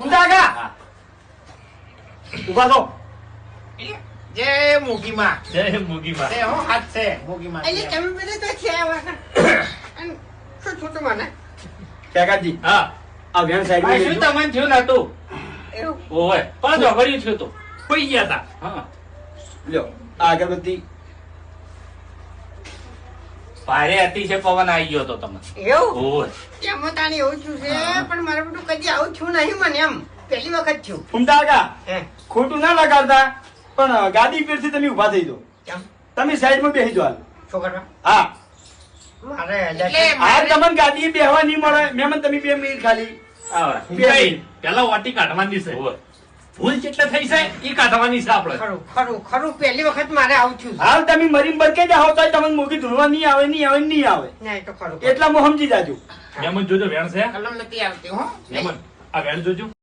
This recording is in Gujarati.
ઊંધા કા ઉભા થો. જય મૂકીમાં જય મૂગીમાં. જય હો હાથ છે મૂકીમાં એટલે તમે બધા તો છે આવા. અને શું છૂટું મને કાકાજી હા આ વેણ સાઈડ આ માં શું લેજો. તમને થયું નતું? એવું ઓય પણ જોગર્યું થયું તું. કોઈ ગયા તા. હા લ્યો આ અગરબત્તી. ભારે અતિશય પવન આવી ગયો તો તમને. એવું ઓય એમાં તાણી એવું થયું છે પણ મારે બધું કદી આવું છું નહીં મને એમ પહેલી વખત છું ઊંધા કા હે ખોટું ના લગાડતા પણ ગાદી પરથી તમે ઉભા થઈ જાઓ. કેમ તમે સાઈડ માં બેસી જાઓ. શું કરવા હા મારે એટલે આ તમને ગાદી બેહવા નહીં મળે મહેમાન તમે 2 મિનિટ ખાલી આવડા. પેલા વાટી કાઢવાની છે. ઓય ભૂલ જેટલા થઈ છે એ કાઢવાની છે આપણે. ખરું ખરું ખરું પહેલી વખત મારે આવું છું હાલ તમે મરીન બરકે જાઓ તો તમને મોગી ધૂળવા નહીં આવે નહીં આવે ના એ તો ખરું એટલામાં સમજી જાજો. મહેમાન જોજો વેણ છે. કલમ નથી આવતી હો મહેમાન આ વેણ જોજો.